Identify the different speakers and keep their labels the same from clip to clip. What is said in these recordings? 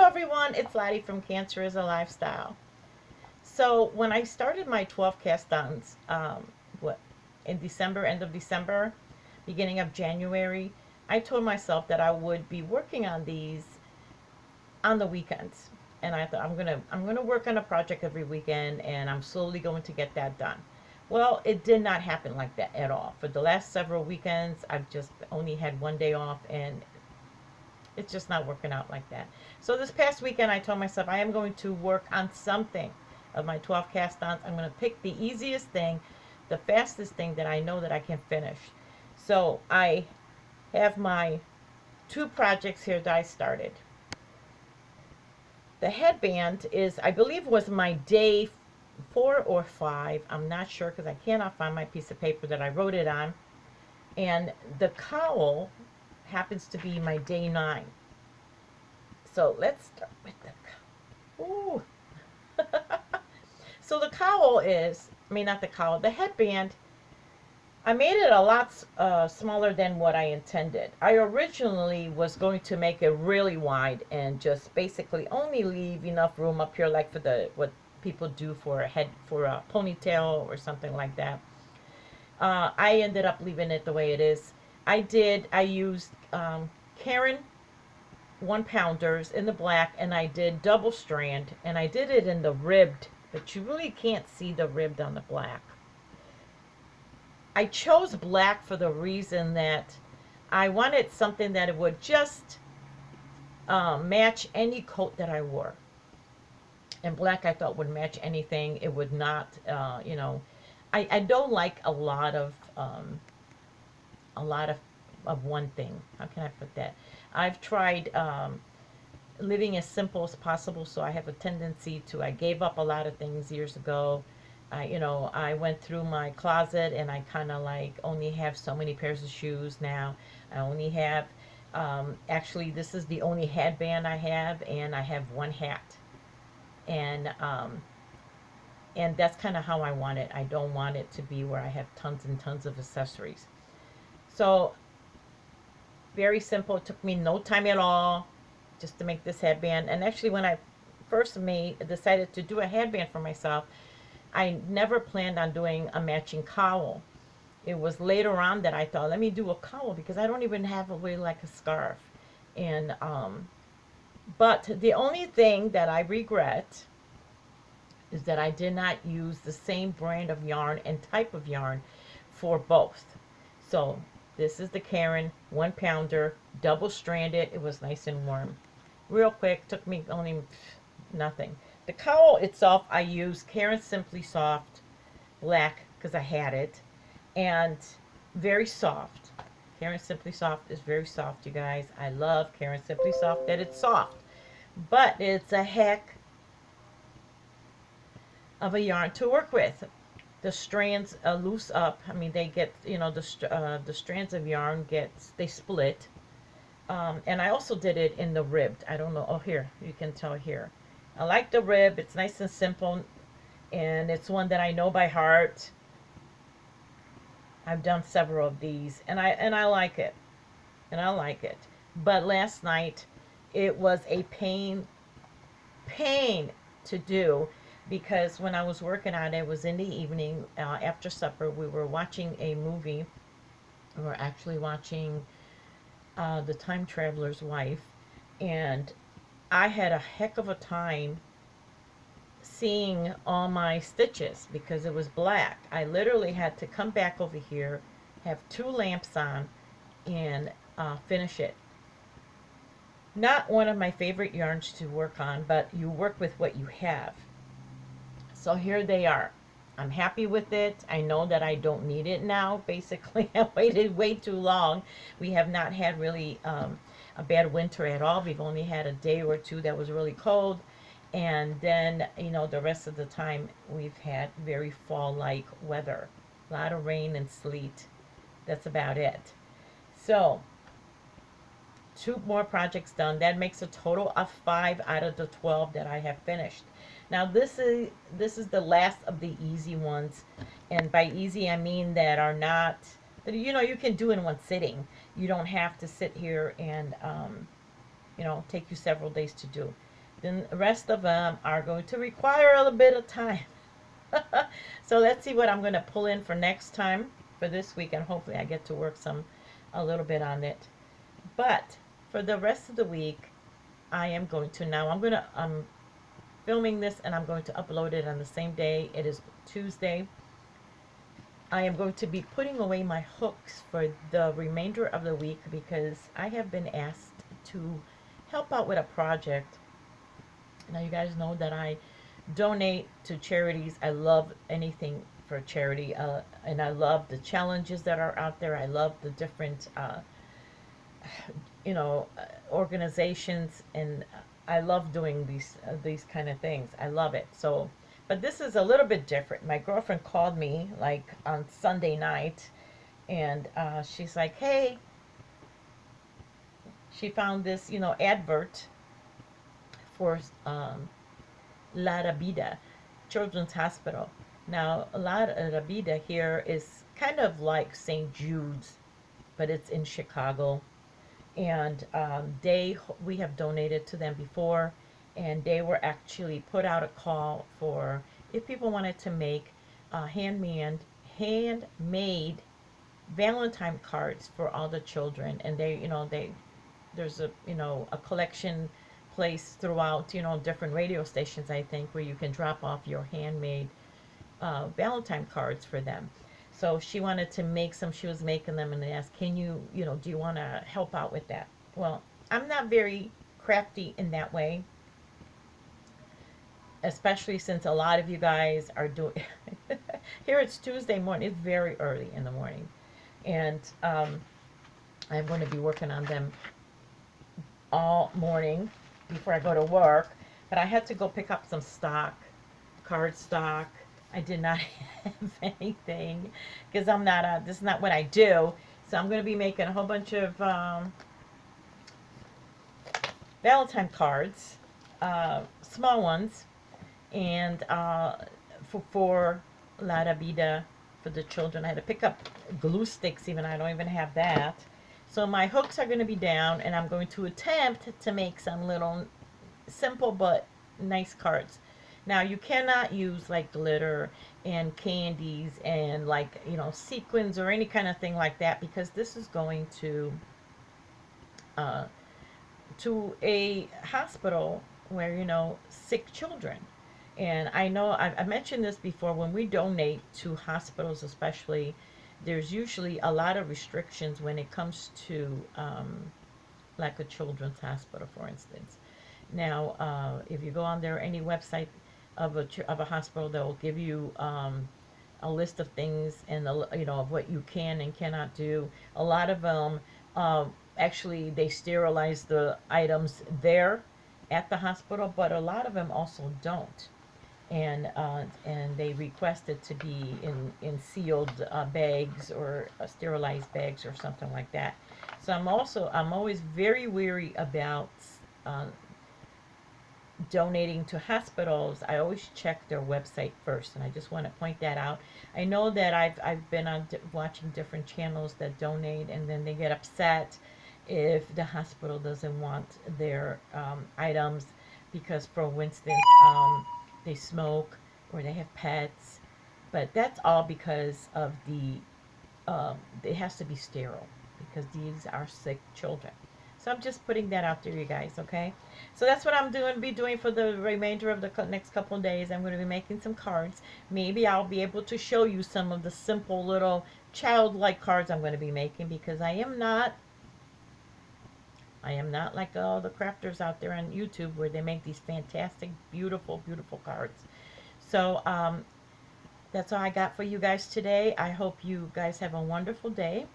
Speaker 1: everyone, it's Lottie from Cancer is a Lifestyle. So when I started my 12 cast ons, what, in December, end of December, beginning of January, I told myself that I would be working on these on the weekends. And I thought I'm gonna work on a project every weekend, and I'm slowly going to get that done. Well, it did not happen like that at all. For the last several weekends, I've just only had one day off, and it's just not working out like that. So this past weekend, I told myself I am going to work on something of my 12 cast-ons. I'm going to pick the easiest thing, the fastest thing that I know that I can finish. So I have my two projects here that I started. The headband is, I believe, was my day 4 or 5. I'm not sure because I cannot find my piece of paper that I wrote it on. And the cowl happens to be my day 9. So let's start with the cowl. So the cowl is, not the cowl, the headband, I made it a lot smaller than what I intended. I originally was going to make it really wide and just basically only leave enough room up here, like for the what people do for a head, for a ponytail or something like that. I ended up leaving it the way it is. I used Karen 1-pounders in the black, and I did double strand, and I did it in the ribbed, but you really can't see the ribbed on the black. I chose black for the reason that I wanted something that it would just match any coat that I wore. And black I thought would match anything. It would not, I don't like a lot of one thing. How can I put that? I've tried living as simple as possible, so I have a tendency to, I gave up a lot of things years ago. I went through my closet, and I kind of like only have so many pairs of shoes now. I only have, actually this is the only headband I have, and I have one hat. And that's kind of how I want it. I don't want it to be where I have tons and tons of accessories. So very simple. It took me no time at all just to make this headband. And actually, when I first decided to do a headband for myself, I never planned on doing a matching cowl. It was later on that I thought, let me do a cowl, because I don't even have a way like a scarf. And but the only thing that I regret is that I did not use the same brand of yarn and type of yarn for both. So this is the Karen 1-pounder, double stranded. It was nice and warm. Real quick, took me only nothing. The cowl itself, I used Karen Simply Soft black because I had it, and very soft. Karen Simply Soft is very soft, you guys. I love Karen Simply Soft that it's soft, but it's a heck of a yarn to work with. The strands loose up. They get, the strands of yarn they split. And I also did it in the ribbed. I don't know. Oh, here, you can tell here. I like the rib. It's nice and simple, and it's one that I know by heart. I've done several of these, and I like it. And I like it. But last night, it was a pain to do, because when I was working on it, it was in the evening, after supper. We were watching a movie. We were actually watching The Time Traveler's Wife, and I had a heck of a time seeing all my stitches because it was black. I literally had to come back over here, have 2 lamps on, and finish it. Not one of my favorite yarns to work on, but you work with what you have. So here they are. I'm happy with it. I know that I don't need it now. Basically, I waited way too long. We have not had really a bad winter at all. We've only had a day or two that was really cold. And then, the rest of the time, we've had very fall-like weather. A lot of rain and sleet. That's about it. So 2 more projects done. That makes a total of 5 out of the 12 that I have finished. Now this is the last of the easy ones, and by easy I mean that are not, that you can do in one sitting. You don't have to sit here and take you several days to do. Then the rest of them are going to require a little bit of time. So let's see what I'm going to pull in for next time for this week, and hopefully I get to work a little bit on it. But for the rest of the week, I am going to now. I'm filming this and I'm going to upload it on the same day. It is Tuesday. I am going to be putting away my hooks for the remainder of the week because I have been asked to help out with a project. Now you guys know that I donate to charities. I love anything for charity, and I love the challenges that are out there. I love the different, you know, organizations, and I love doing these kind of things. I love it. So, but this is a little bit different. My girlfriend called me like on Sunday night, and she's like, "Hey," she found this, advert for La Rabida Children's Hospital. Now, La Rabida here is kind of like St. Jude's, but it's in Chicago. And we have donated to them before, and they were actually put out a call for if people wanted to make handmade Valentine cards for all the children. And there's a collection place throughout, different radio stations, I think, where you can drop off your handmade Valentine cards for them. So she wanted to make some. She was making them, and they asked, "Can you, do you want to help out with that?" Well, I'm not very crafty in that way, especially since a lot of you guys are doing. Here it's Tuesday morning. It's very early in the morning, and I'm going to be working on them all morning before I go to work. But I had to go pick up some card stock. I did not have anything because this is not what I do. So I'm going to be making a whole bunch of Valentine cards, small ones, and for La Rabida for the children. I had to pick up glue sticks even. I don't even have that. So my hooks are going to be down, and I'm going to attempt to make some little simple but nice cards. Now you cannot use like glitter and candies and like, sequins or any kind of thing like that, because this is going to a hospital where, sick children. And I know I've mentioned this before, when we donate to hospitals especially, there's usually a lot of restrictions when it comes to like a children's hospital, for instance. Now, if you go on there, any website of a hospital, that will give you a list of things and of what you can and cannot do. A lot of them actually they sterilize the items there at the hospital, but a lot of them also don't. And they request it to be in sealed bags or sterilized bags or something like that. So I'm always very weary about donating to hospitals. I always check their website first, and I just want to point that out. I know that I've been on watching different channels that donate, and then they get upset if the hospital doesn't want their items because, for instance, they smoke or they have pets. But that's all because of it has to be sterile because these are sick children. So I'm just putting that out there, you guys, okay? So that's what I'm be doing for the remainder of the next couple of days. I'm going to be making some cards. Maybe I'll be able to show you some of the simple little childlike cards I'm going to be making, because I am not like all the crafters out there on YouTube where they make these fantastic, beautiful, beautiful cards. So that's all I got for you guys today. I hope you guys have a wonderful day.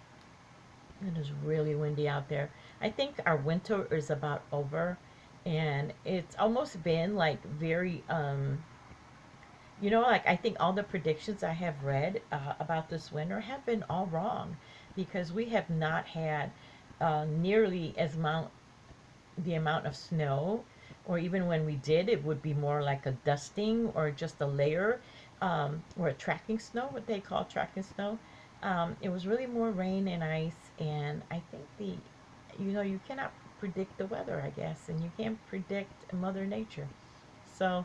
Speaker 1: It is really windy out there. I think our winter is about over, and it's almost been like very like I think all the predictions I have read about this winter have been all wrong, because we have not had nearly the amount of snow, or even when we did, it would be more like a dusting or just a layer, or a tracking snow, what they call tracking snow. It was really more rain and ice, and I think you cannot predict the weather, I guess, and you can't predict Mother Nature. So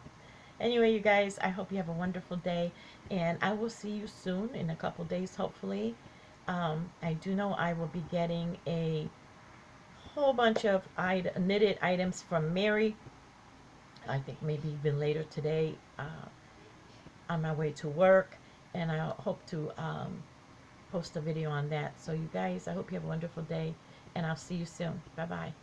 Speaker 1: anyway, you guys, I hope you have a wonderful day, and I will see you soon in a couple days, hopefully. I do know I will be getting a whole bunch of knitted items from Mary. I think maybe even later today, on my way to work, and I hope to post a video on that. So you guys, I hope you have a wonderful day, and I'll see you soon. Bye bye.